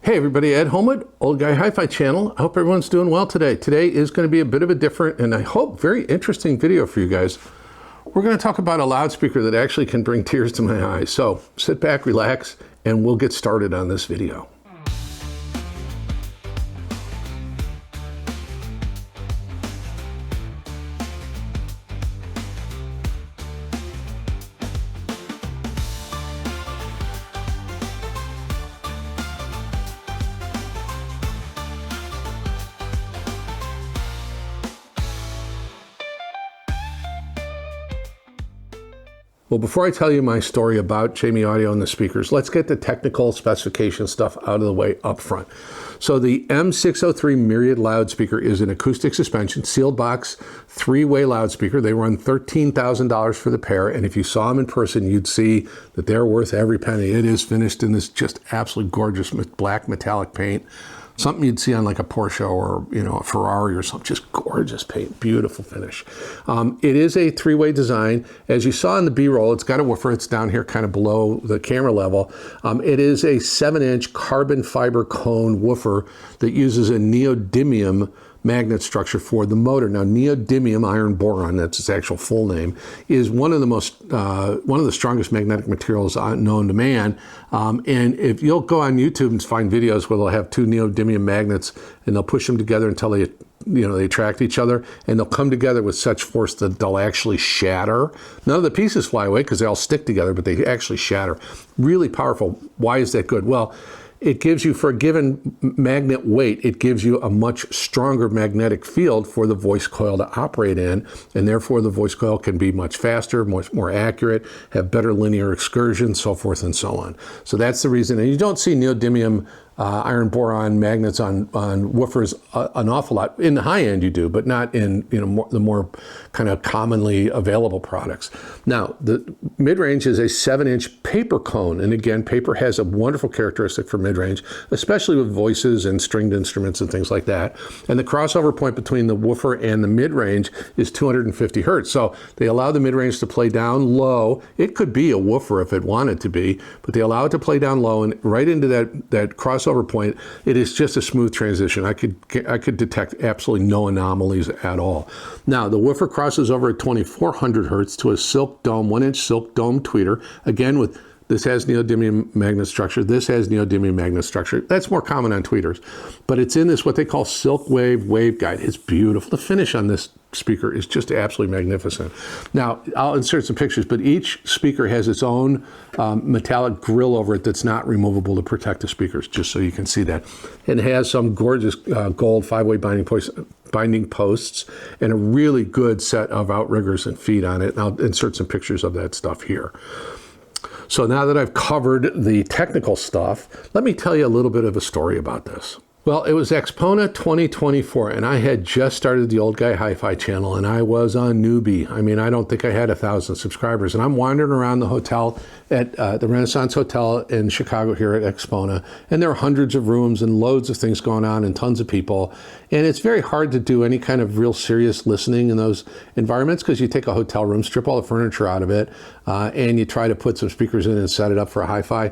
Hey everybody, Ed Holmwood, Old Guy Hi-Fi channel. I hope everyone's doing well today. Today is going to be a bit of a different and I hope very interesting video for you guys. We're going to talk about a loudspeaker that actually can bring tears to my eyes. So sit back, relax, and we'll get started on this video. Well, before I tell you my story about Jamie Audio and the speakers, let's get the technical specification stuff out of the way up front. So the M603 Myriad loudspeaker is an acoustic suspension, sealed box, three-way loudspeaker. They run $13,000 for the pair, and if you saw them in person, you'd see that they're worth every penny. It is finished in this just absolutely gorgeous black metallic paint. Something you'd see on like a Porsche or, you know, a Ferrari or something, just gorgeous paint, beautiful finish. It is a three-way design. As you saw in the B-roll, it's got a woofer. It's down here kind of below the camera level. It is a 7-inch carbon fiber cone woofer that uses a neodymium magnet structure for the motor. Now, neodymium iron boron, that's its actual full name, is one of the strongest magnetic materials known to man. And if you'll go on YouTube and find videos where they'll have two neodymium magnets and they'll push them together until they attract each other, and they'll come together with such force that they'll actually shatter. None of the pieces fly away because they all stick together, but they actually shatter. Really powerful. Why is that good? Well, it gives you, for a given magnet weight, it gives you a much stronger magnetic field for the voice coil to operate in, and therefore the voice coil can be much faster, much more accurate, have better linear excursion, so forth and so on. So that's the reason. And you don't see neodymium iron boron magnets on woofers an awful lot. In the high end you do, but not in the more kind of commonly available products. Now, the mid-range is a 7-inch paper cone, and again, paper has a wonderful characteristic for mid-range, especially with voices and stringed instruments and things like that. And the crossover point between the woofer and the mid-range is 250 hertz. So they allow the mid-range to play down low. It could be a woofer if it wanted to be, but they allow it to play down low, and right into that crossover point, it is just a smooth transition. I could detect absolutely no anomalies at all. Now, the woofer crosses over at 2400 hertz to a silk dome, 1-inch silk dome tweeter. Again, this has neodymium magnet structure. This has neodymium magnet structure. That's more common on tweeters. But it's in this, what they call silk wave waveguide. It's beautiful. The finish on this speaker is just absolutely magnificent. Now, I'll insert some pictures, but each speaker has its own metallic grill over it that's not removable to protect the speakers, just so you can see that. And it has some gorgeous gold 5-way binding posts and a really good set of outriggers and feet on it. And I'll insert some pictures of that stuff here. So now that I've covered the technical stuff, let me tell you a little bit of a story about this. Well, it was Expona 2024, and I had just started the Old Guy Hi-Fi channel, and I was a newbie. I mean, I don't think I had 1,000 subscribers, and I'm wandering around the hotel at the Renaissance Hotel in Chicago here at Expona, and there are hundreds of rooms and loads of things going on and tons of people, and it's very hard to do any kind of real serious listening in those environments because you take a hotel room, strip all the furniture out of it, and you try to put some speakers in and set it up for a hi-fi.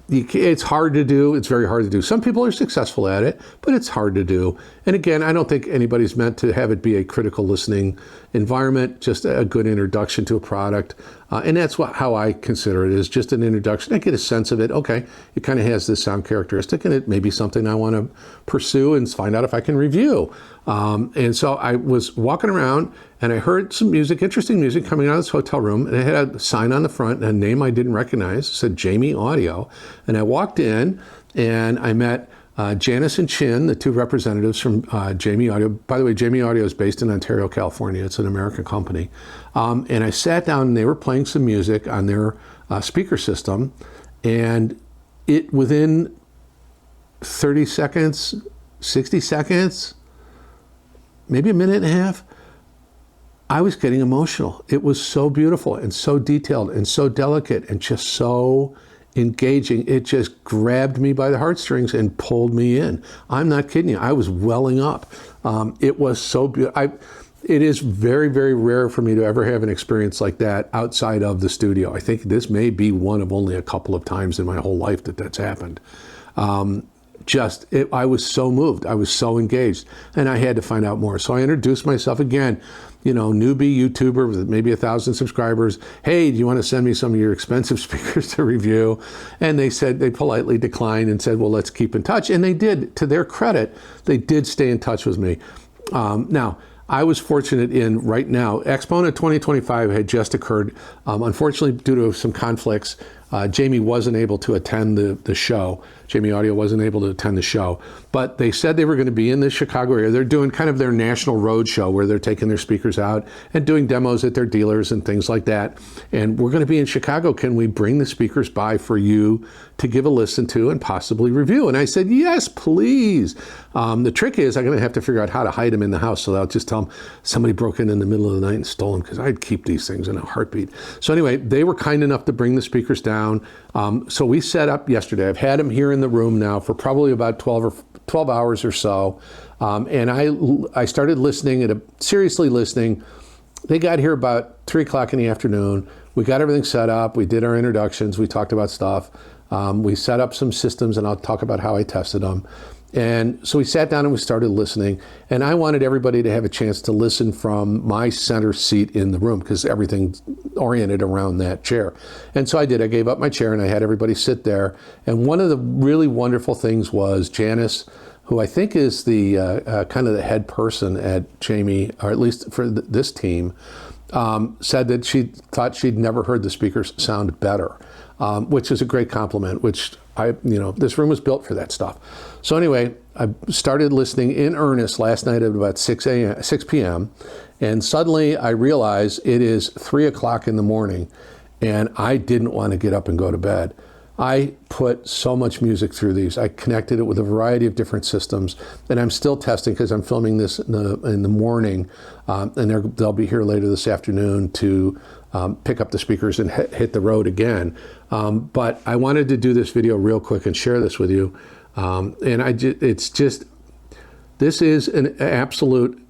It's hard to do. It's very hard to do. Some people are successful at it, but it's hard to do. And again, I don't think anybody's meant to have it be a critical listening environment, just a good introduction to a product. And that's how I consider it, is just an introduction. I get a sense of it. Okay, it kind of has this sound characteristic, and it may be something I want to pursue and find out if I can review. And so I was walking around, and I heard some music, interesting music coming out of this hotel room, and it had a sign on the front, a name I didn't recognize. It said Jamie Audio. And I walked in, and I met Janice and Chin, the two representatives from Jamie Audio. By the way, Jamie Audio is based in Ontario, California. It's an American company. And I sat down, and they were playing some music on their speaker system. And within 30 seconds, 60 seconds, maybe a minute and a half, I was getting emotional. It was so beautiful and so detailed and so delicate and just so engaging. It just grabbed me by the heartstrings and pulled me in. I'm not kidding you. I was welling up. It was so beautiful. It is very, very rare for me to ever have an experience like that outside of the studio. I think this may be one of only a couple of times in my whole life that that's happened. I was so moved. I was so engaged, and I had to find out more. So I introduced myself again, newbie YouTuber with maybe 1,000 subscribers. Hey, do you want to send me some of your expensive speakers to review? And they politely declined and said, well, let's keep in touch. And they did. To their credit, they did stay in touch with me. Now, I was fortunate right now, Exponent 2025 had just occurred. Unfortunately, due to some conflicts, Jamie wasn't able to attend the show. Jamie Audio wasn't able to attend the show, but they said they were going to be in the Chicago area. They're doing kind of their national road show where they're taking their speakers out and doing demos at their dealers and things like that. And we're going to be in Chicago. Can we bring the speakers by for you to give a listen to and possibly review? And I said, yes, please. The trick is I'm going to have to figure out how to hide them in the house. So I'll just tell them somebody broke in the middle of the night and stole them, because I'd keep these things in a heartbeat. So anyway, they were kind enough to bring the speakers down. So we set up yesterday. I've had them here in the room now for probably about 12 hours or so. And I started listening, seriously listening. They got here about 3 o'clock in the afternoon. We got everything set up. We did our introductions. We talked about stuff. We set up some systems, and I'll talk about how I tested them. And so we sat down and we started listening, and I wanted everybody to have a chance to listen from my center seat in the room, because everything's oriented around that chair. And so I did. I gave up my chair and I had everybody sit there. And one of the really wonderful things was Janice, who I think is the kind of the head person at Jamie, or at least for this team, said that she thought she'd never heard the speakers sound better, which is a great compliment, which this room was built for that stuff. So anyway, I started listening in earnest last night at about 6 p.m. And suddenly I realized it is 3 o'clock in the morning, and I didn't want to get up and go to bed. I put so much music through these. I connected it with a variety of different systems, and I'm still testing because I'm filming this in the morning, and they'll be here later this afternoon to pick up the speakers and hit the road again. But I wanted to do this video real quick and share this with you. This is an absolute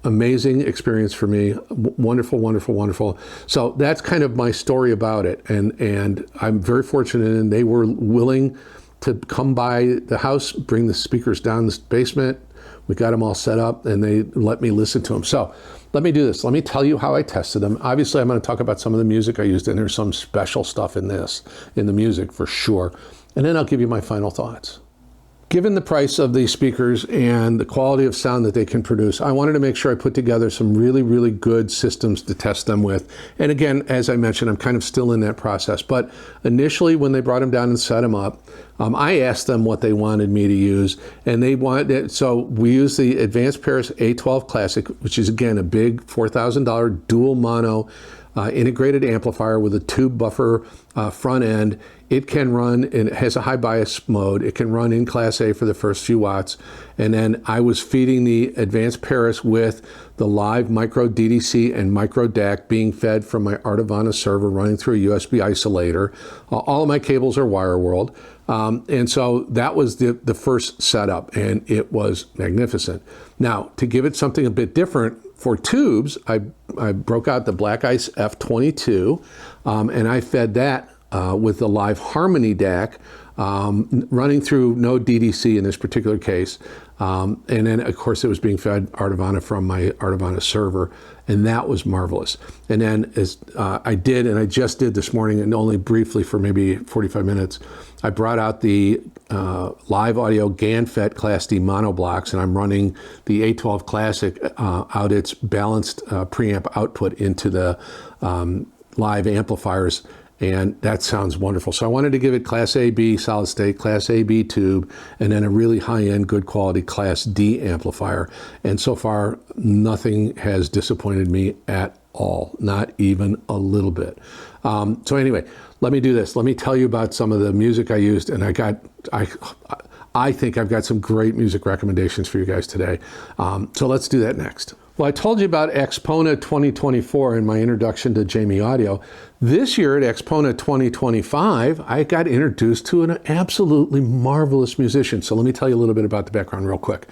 amazing experience for me. Wonderful, wonderful, wonderful. So that's kind of my story about it. And I'm very fortunate, and they were willing to come by the house, bring the speakers down the basement. We got them all set up, and they let me listen to them. So let me do this. Let me tell you how I tested them. Obviously, I'm going to talk about some of the music I used, and there's some special stuff in the music for sure. And then I'll give you my final thoughts. Given the price of these speakers and the quality of sound that they can produce, I wanted to make sure I put together some really, really good systems to test them with. And again, as I mentioned, I'm kind of still in that process. But initially, when they brought them down and set them up, I asked them what they wanted me to use, and they wanted it. So we use the Advanced Paris A12 Classic, which is again a big $4,000 dual mono integrated amplifier with a tube buffer front end. It can run, and it has a high bias mode. It can run in Class A for the first few watts. And then I was feeding the Advanced Paris with the live micro DDC and micro DAC being fed from my Artivana server running through a USB isolator. All of my cables are wire world. And so that was the first setup, and it was magnificent. Now, to give it something a bit different, for tubes, I broke out the Black Ice F22, and I fed that with the live Harmony DAC, running through no DDC in this particular case. And then, of course, it was being fed Artivana from my Artivana server, and that was marvelous. And then as I just did this morning, and only briefly for maybe 45 minutes, I brought out the Live Audio GANFET Class D mono blocks, and I'm running the A12 Classic out its balanced preamp output into the live amplifiers. And that sounds wonderful. So I wanted to give it Class A/B solid state, Class A/B tube, and then a really high-end, good quality Class D amplifier. And so far, nothing has disappointed me at all, not even a little bit. So anyway, let me do this. Let me tell you about some of the music I used, and I think I've got some great music recommendations for you guys today. So let's do that next. Well, I told you about Exponent 2024 in my introduction to Jamie Audio. This year at Exponent 2025, I got introduced to an absolutely marvelous musician. So let me tell you a little bit about the background real quick.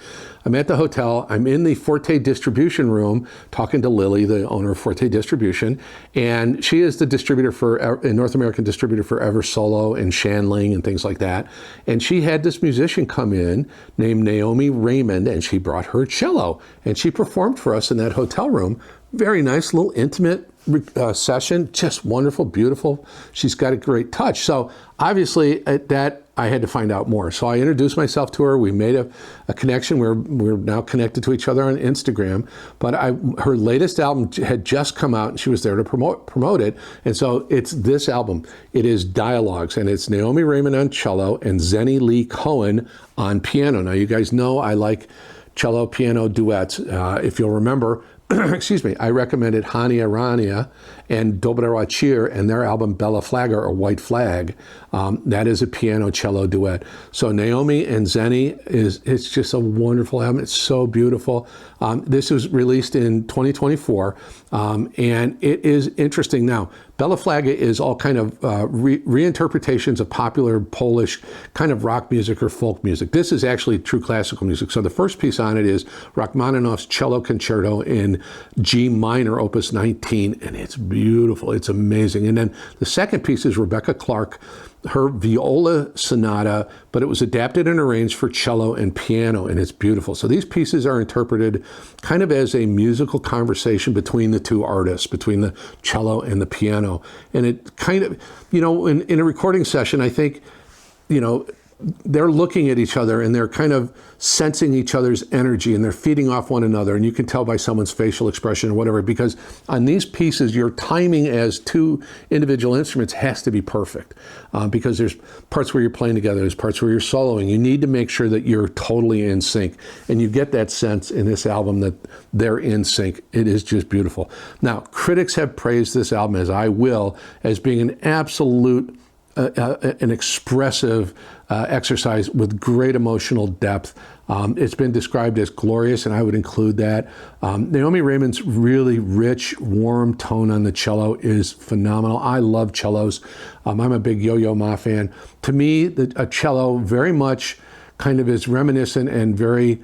I'm at the hotel. I'm in the Forte distribution room talking to Lily, the owner of Forte Distribution. And she is the distributor for, a North American distributor for Ever Solo and Shanling and things like that. And she had this musician come in named Noemie Raymond, and she brought her cello. And she performed for us in that hotel room. Very nice, little intimate session, just wonderful, beautiful. She's got a great touch. So obviously at that, I had to find out more. So I introduced myself to her. We made a connection. We're now connected to each other on Instagram. But her latest album had just come out, and she was there to promote it. And so it's this album. It is Dialogues, and it's Noemie Raymond on cello and Zhenni Li-Cohen on piano. Now, you guys know I like cello piano duets. If you'll remember, excuse me, I recommended Hania Rania and Dobra Cheer and their album Bella Flaga or White Flag. That is a piano cello duet. So Noemie and Zhenni it's just a wonderful album. It's so beautiful. This was released in 2024, and it is interesting. Now, Bella Flaga is all kind of reinterpretations of popular Polish kind of rock music or folk music. This is actually true classical music. So the first piece on it is Rachmaninoff's Cello Concerto in G minor, Opus 19, and it's beautiful. It's amazing. And then the second piece is Rebecca Clark, her viola sonata, but it was adapted and arranged for cello and piano, and it's beautiful. So these pieces are interpreted kind of as a musical conversation between the two artists, between the cello and the piano. And it kind of, in a recording session, I think, they're looking at each other and they're kind of sensing each other's energy and they're feeding off one another. And you can tell by someone's facial expression or whatever, because on these pieces, your timing as two individual instruments has to be perfect, because there's parts where you're playing together, there's parts where you're soloing. You need to make sure that you're totally in sync. And you get that sense in this album that they're in sync. It is just beautiful. Now, critics have praised this album, as I will, as being an absolute an expressive exercise with great emotional depth. It's been described as glorious, and I would include that. Noemie Raymond's really rich, warm tone on the cello is phenomenal. I love cellos. I'm a big Yo-Yo Ma fan. To me, a cello very much kind of is reminiscent and very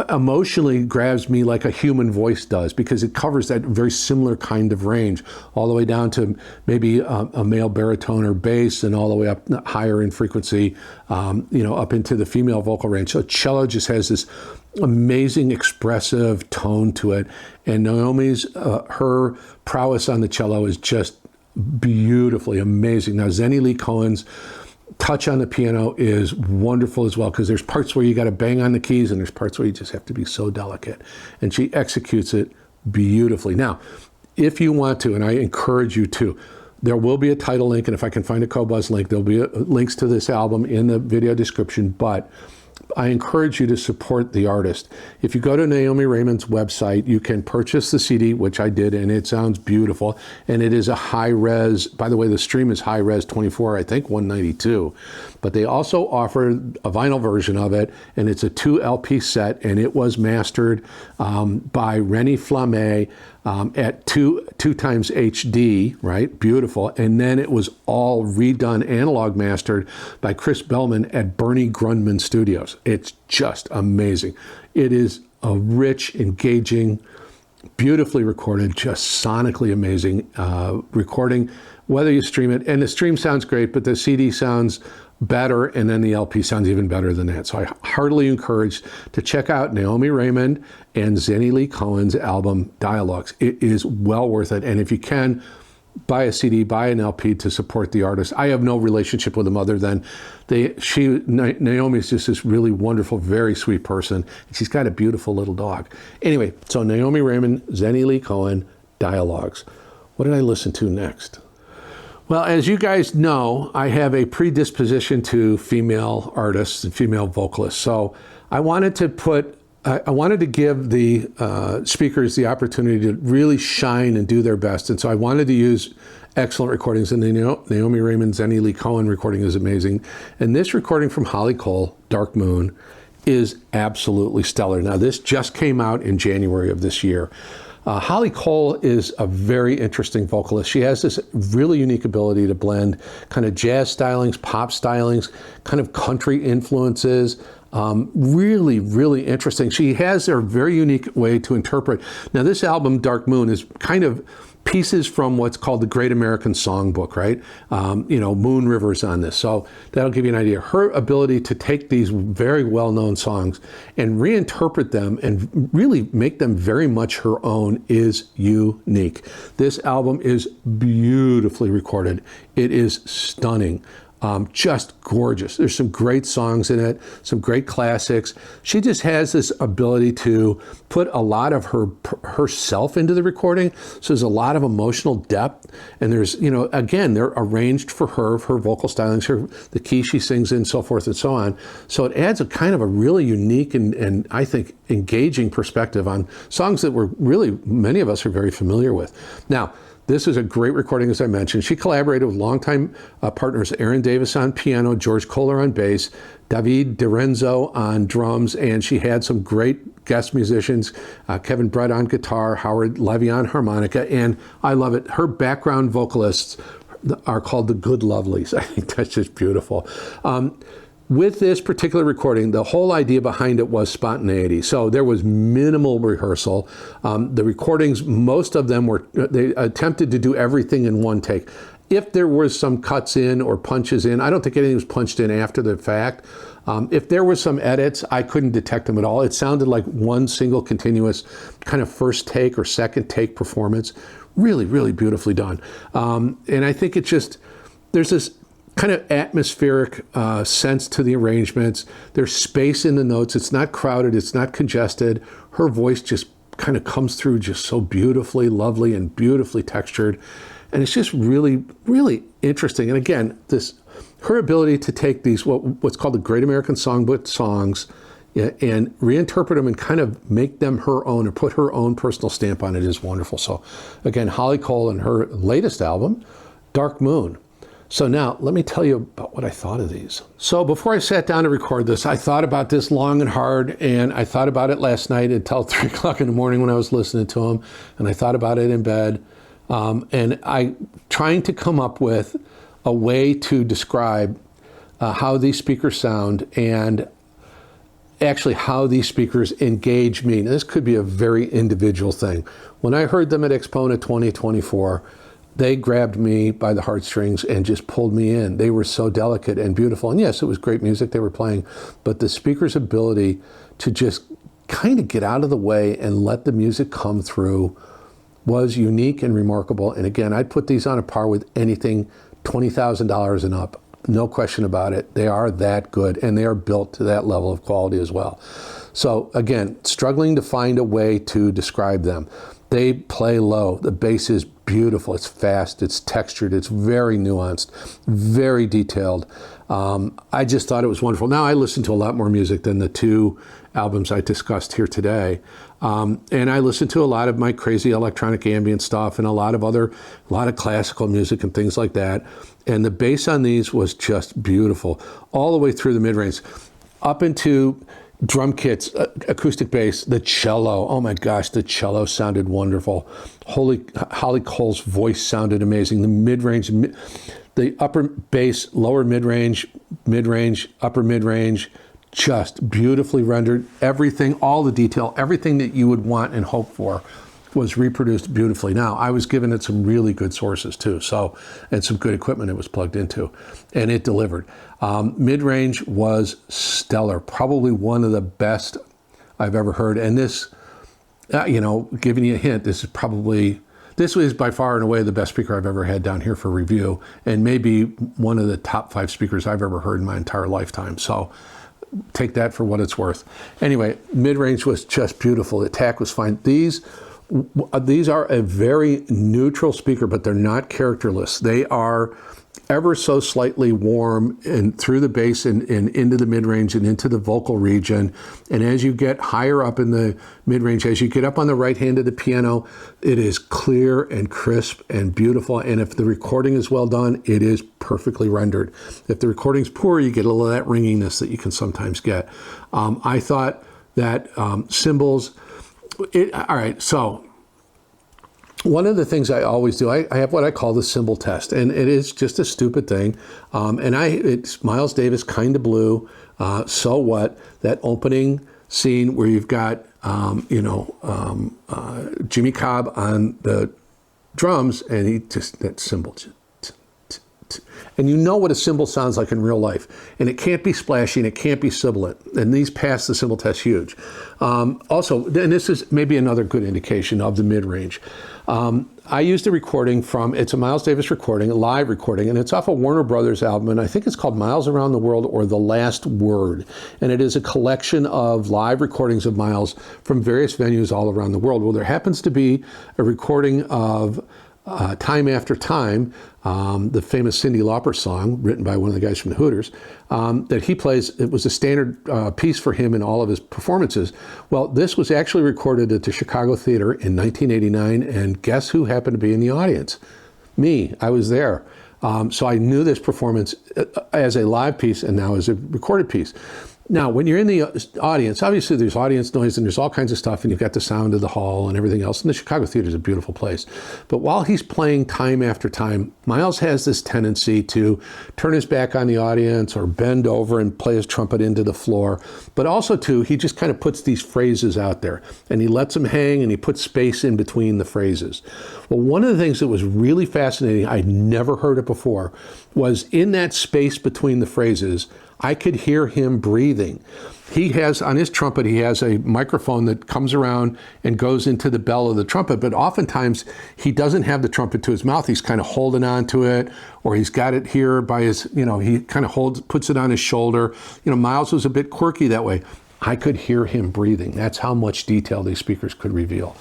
emotionally grabs me like a human voice does, because it covers that very similar kind of range, all the way down to maybe a male baritone or bass, and all the way up higher in frequency, up into the female vocal range. So cello just has this amazing expressive tone to it, and Noemie's her prowess on the cello is just beautifully amazing. Now, Zhenni Li-Cohen's touch on the piano is wonderful as well, because there's parts where you got to bang on the keys and there's parts where you just have to be so delicate, and she executes it beautifully. Now, if you want to, and I encourage you to, there will be a title link, and if I can find a Qobuz link, there'll be links to this album in the video description, but I encourage you to support the artist. If you go to Noemie Raymond's website, you can purchase the CD, which I did, and it sounds beautiful. And it is a high-res, by the way, the stream is high-res 24, I think 192. But they also offer a vinyl version of it, and it's a 2 LP set, and it was mastered by Rennie Flamme at 2 times HD, right? Beautiful. And then it was all redone, analog mastered by Chris Bellman at Bernie Grundman Studios. It's just amazing. It is a rich, engaging, beautifully recorded, just sonically amazing recording, whether you stream it. And the stream sounds great, but the CD sounds better, and then the LP sounds even better than that. So I heartily encourage to check out Noemie Raymond and Zhenni Li-Cohen's album Dialogues. It is well worth it. And if you can, buy a CD, buy an LP to support the artist. I have no relationship with them other than Noemie is just this really wonderful, very sweet person, and she's got a beautiful little dog. Anyway, so Noemie Raymond, Zhenni Li-Cohen, Dialogues. What did I listen to next? Well, as you guys know, I have a predisposition to female artists and female vocalists. So I wanted to give the speakers the opportunity to really shine and do their best. And so I wanted to use excellent recordings. And the Noemie Raymond, Zhenni Li-Cohen recording is amazing. And this recording from Holly Cole, Dark Moon, is absolutely stellar. Now, this just came out in January of this year. Li-Cohen is a very interesting vocalist. She has this really unique ability to blend kind of jazz stylings, pop stylings, kind of country influences. Really, really interesting. She has a very unique way to interpret. Now, this album, Dark Moon, is kind of pieces from what's called the Great American Songbook, right? Moon River's on this. So that'll give you an idea. Her ability to take these very well-known songs and reinterpret them and really make them very much her own is unique. This album is beautifully recorded. It is stunning. Just gorgeous. There's some great songs in it, some great classics. She just has this ability to put a lot of herself into the recording. So there's a lot of emotional depth. And there's, again, they're arranged for her vocal stylings, the key she sings in, so forth and so on. So it adds a kind of a really unique and I think engaging perspective on songs that many of us are very familiar with. Now, this is a great recording, as I mentioned. She collaborated with longtime partners Aaron Davis on piano, George Kohler on bass, David DiRenzo on drums, and she had some great guest musicians, Kevin Brett on guitar, Howard Levy on harmonica, and I love it. Her background vocalists are called the Good Lovelies. I think that's just beautiful. With this particular recording, the whole idea behind it was spontaneity. So there was minimal rehearsal. The recordings, most of them they attempted to do everything in one take. If there was some cuts in or punches in, I don't think anything was punched in after the fact. If there were some edits, I couldn't detect them at all. It sounded like one single continuous kind of first take or second take performance. Really, really beautifully done. And I think there's this kind of atmospheric sense to the arrangements. There's space in the notes. It's not crowded. It's not congested. Her voice just kind of comes through just so beautifully, lovely, and beautifully textured. And it's just really, really interesting. And again, her ability to take these, what's called the Great American Songbook songs, and reinterpret them and kind of make them her own or put her own personal stamp on it is wonderful. So again, Li-Cohen and her latest album, Dark Moon. So now, let me tell you about what I thought of these. So before I sat down to record this, I thought about this long and hard, and I thought about it last night until 3 o'clock in the morning when I was listening to them, and I thought about it in bed, and I trying to come up with a way to describe how these speakers sound and actually how these speakers engage me. Now, this could be a very individual thing. When I heard them at Expona 2024, they grabbed me by the heartstrings and just pulled me in. They were so delicate and beautiful. And yes, it was great music they were playing, but the speaker's ability to just kind of get out of the way and let the music come through was unique and remarkable. And again, I'd put these on a par with anything $20,000 and up. No question about it. They are that good, and they are built to that level of quality as well. So again, struggling to find a way to describe them. They play low. The bass is beautiful. It's fast. It's textured. It's very nuanced, very detailed. I just thought it was wonderful. Now, I listen to a lot more music than the 2 albums I discussed here today. And I listen to a lot of my crazy electronic ambient stuff and a lot of classical music and things like that. And the bass on these was just beautiful all the way through the mid-range up into drum kits, acoustic bass, the cello. Oh my gosh, the cello sounded wonderful. Li-Cohen's voice sounded amazing. The mid-range, the upper bass, lower mid-range, upper mid-range, just beautifully rendered. Everything, all the detail, everything that you would want and hope for was reproduced beautifully. Now, I was given it some really good sources too, and some good equipment it was plugged into, and it delivered. Mid-range was stellar, probably one of the best I've ever heard. And this, giving you a hint, this is by far and away the best speaker I've ever had down here for review, and maybe one of the top 5 speakers I've ever heard in my entire lifetime. So take that for what it's worth. Anyway, mid-range was just beautiful. The attack was fine. These These are a very neutral speaker, but they're not characterless. They are ever so slightly warm and through the bass and into the mid-range and into the vocal region. And as you get higher up in the mid-range, as you get up on the right hand of the piano, it is clear and crisp and beautiful. And if the recording is well done, it is perfectly rendered. If the recording's poor, you get a little of that ringiness that you can sometimes get. I thought that cymbals, all right, so one of the things I always do, I have what I call the cymbal test, and it is just a stupid thing. It's Miles Davis, Kinda Blue, So What, that opening scene where you've got, Jimmy Cobb on the drums, and he just, that cymbal, and you know what a cymbal sounds like in real life. And it can't be splashy and it can't be sibilant. And these pass the cymbal test huge. Also, and this is maybe another good indication of the mid-range. I used a recording it's a Miles Davis recording, a live recording, and it's off a Warner Brothers album, and I think it's called Miles Around the World or The Last Word. And it is a collection of live recordings of Miles from various venues all around the world. Well, there happens to be a recording of Time After Time, the famous Cyndi Lauper song written by one of the guys from the Hooters, that he plays. It was a standard piece for him in all of his performances. Well, this was actually recorded at the Chicago Theater in 1989, and guess who happened to be in the audience? Me. I was there. So I knew this performance as a live piece and now as a recorded piece. Now, when you're in the audience, obviously there's audience noise and there's all kinds of stuff, and you've got the sound of the hall and everything else. And the Chicago Theater is a beautiful place. But while he's playing Time After Time, Miles has this tendency to turn his back on the audience or bend over and play his trumpet into the floor. But also, too, he just kind of puts these phrases out there, and he lets them hang, and he puts space in between the phrases. Well, one of the things that was really fascinating, I'd never heard it before, was in that space between the phrases, I could hear him breathing. He has, on his trumpet, he has a microphone that comes around and goes into the bell of the trumpet, but oftentimes he doesn't have the trumpet to his mouth. He's kind of holding on to it, or he's got it here by his, he kind of puts it on his shoulder. Miles was a bit quirky that way. I could hear him breathing. That's how much detail these speakers could reveal.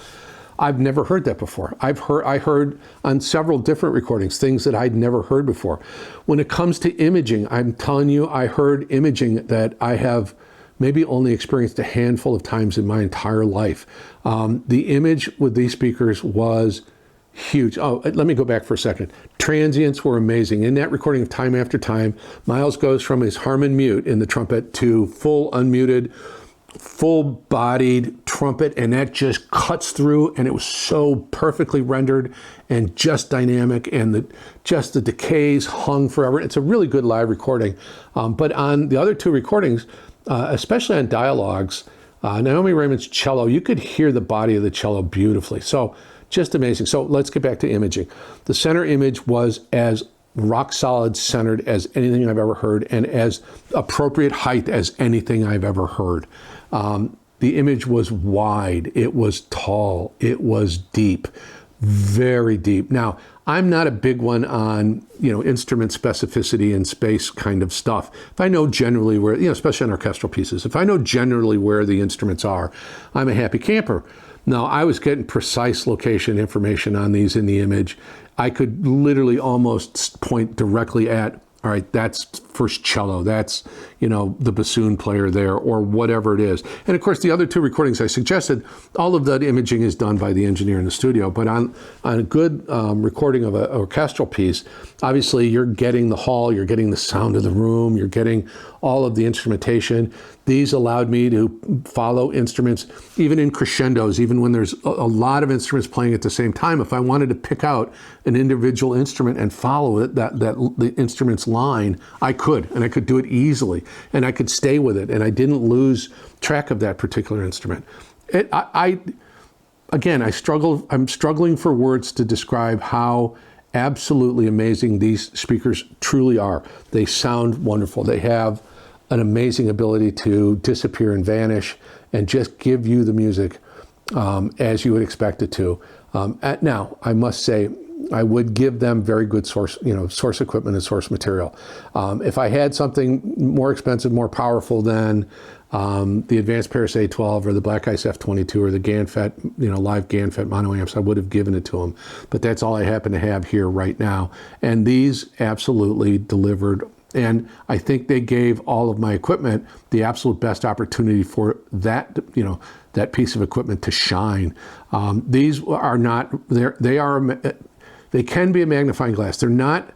I've never heard that before. I heard on several different recordings things that I'd never heard before. When it comes to imaging, I'm telling you, I heard imaging that I have maybe only experienced a handful of times in my entire life. The image with these speakers was huge. Oh, let me go back for a second. Transients were amazing. In that recording of Time After Time, Miles goes from his Harmon mute in the trumpet to full unmuted, full-bodied trumpet, and that just cuts through, and it was so perfectly rendered and just dynamic, and the decays hung forever. It's a really good live recording. But on the other two recordings, especially on dialogues, Noemie Raymond's cello, you could hear the body of the cello beautifully. So just amazing. So let's get back to imaging. The center image was as rock solid centered as anything I've ever heard, and as appropriate height as anything I've ever heard. The image was wide, it was tall, it was deep, very deep. Now, I'm not a big one on, instrument specificity and space kind of stuff. If I know generally where, especially on orchestral pieces, if I know generally where the instruments are, I'm a happy camper. Now, I was getting precise location information on these in the image. I could literally almost point directly at, all right, that's first cello, that's, the bassoon player there, or whatever it is. And of course, the other two recordings I suggested, all of that imaging is done by the engineer in the studio. But on a good recording of an orchestral piece, obviously you're getting the hall, you're getting the sound of the room, you're getting all of the instrumentation. These allowed me to follow instruments, even in crescendos, even when there's a lot of instruments playing at the same time. If I wanted to pick out an individual instrument and follow it, the instrument's line, I could, and I could do it easily, and I could stay with it, and I didn't lose track of that particular instrument. I'm struggling for words to describe how absolutely amazing these speakers truly are. They sound wonderful. They have an amazing ability to disappear and vanish and just give you the music as you would expect it to. Now, I must say, I would give them very good source equipment and source material. If I had something more expensive, more powerful than the Advanced Paris A12 or the Black Ice F22 or the GANFET, live GANFET mono amps, I would have given it to them. But that's all I happen to have here right now. And these absolutely delivered. And I think they gave all of my equipment the absolute best opportunity for that, that piece of equipment to shine. These are not, they can be a magnifying glass. They're not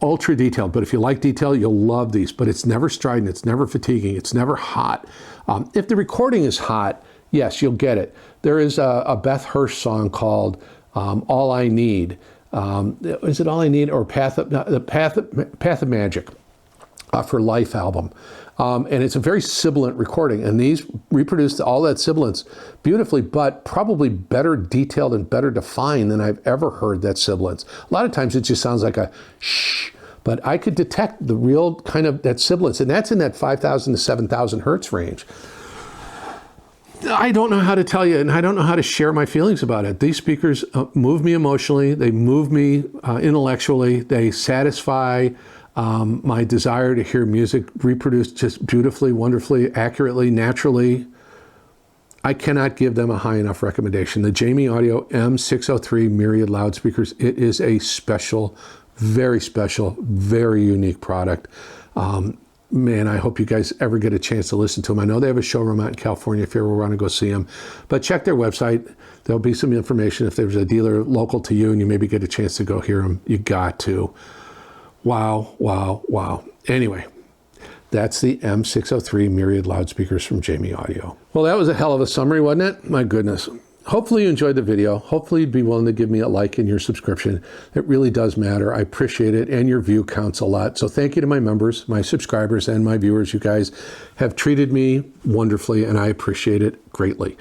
ultra detailed, but if you like detail, you'll love these. But it's never strident, it's never fatiguing, it's never hot. If the recording is hot, yes, you'll get it. There is a Beth Hirsch song called All I Need. Is it All I Need or Path of Magic off her Life album. And it's a very sibilant recording, and these reproduced all that sibilance beautifully, but probably better detailed and better defined than I've ever heard that sibilance. A lot of times it just sounds like a shh, but I could detect the real kind of that sibilance, and that's in that 5,000 to 7,000 hertz range. I don't know how to tell you, and I don't know how to share my feelings about it. These speakers move me emotionally, they move me intellectually, they satisfy my desire to hear music reproduced just beautifully, wonderfully, accurately, naturally. I cannot give them a high enough recommendation. The Jamie Audio M603 Myriad loudspeakers, it is a special, very unique product. Man, I hope you guys ever get a chance to listen to them. I know they have a showroom out in California if you ever want to go see them. But check their website. There'll be some information if there's a dealer local to you and you maybe get a chance to go hear them. You got to. Wow, wow, wow. Anyway, that's the M603 Myriad loudspeakers from Jamie Audio. Well, that was a hell of a summary, wasn't it? My goodness. Hopefully you enjoyed the video. Hopefully you'd be willing to give me a like and your subscription. It really does matter. I appreciate it, and your view counts a lot. So thank you to my members, my subscribers, and my viewers. You guys have treated me wonderfully, and I appreciate it greatly.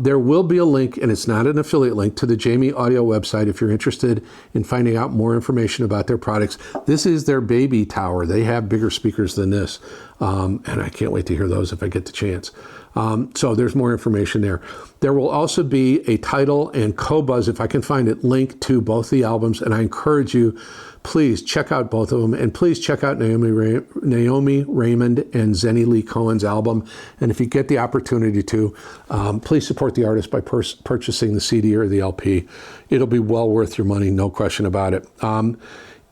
There will be a link, and it's not an affiliate link, to the Jamie Audio website if you're interested in finding out more information about their products. This is their baby tower. They have bigger speakers than this, and I can't wait to hear those if I get the chance. So there's more information there. There will also be a title and co-buzz, if I can find it, link to both the albums, and I encourage you, please check out both of them, and please check out Noemie, Raymond, and Zhenni Li-Cohen's album. And if you get the opportunity to, please support the artist by purchasing the CD or the LP. It'll be well worth your money, no question about it.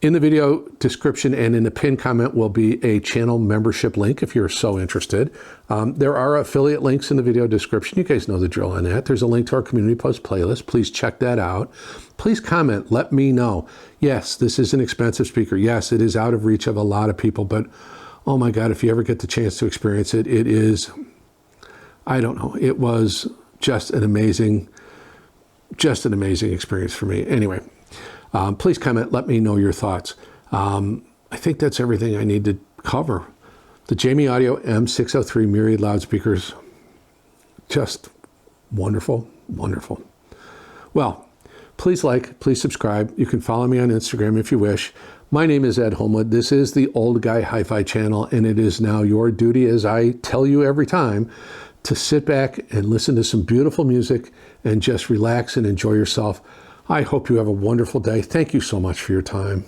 In the video description and in the pinned comment will be a channel membership link if you're so interested. There are affiliate links in the video description. You guys know the drill on that. There's a link to our Community Post playlist. Please check that out. Please comment. Let me know. Yes, this is an expensive speaker. Yes, it is out of reach of a lot of people, but oh my God, if you ever get the chance to experience it, it is, I don't know, it was just an amazing experience for me. Anyway. Please comment, let me know your thoughts. I think that's everything I need to cover. The Jamie Audio M603 Myriad loudspeakers, just wonderful, wonderful. Well, please like, please subscribe. You can follow me on Instagram if you wish. My name is Ed Homewood. This is the Old Guy Hi-Fi channel, and it is now your duty, as I tell you every time, to sit back and listen to some beautiful music and just relax and enjoy yourself. I hope you have a wonderful day. Thank you so much for your time.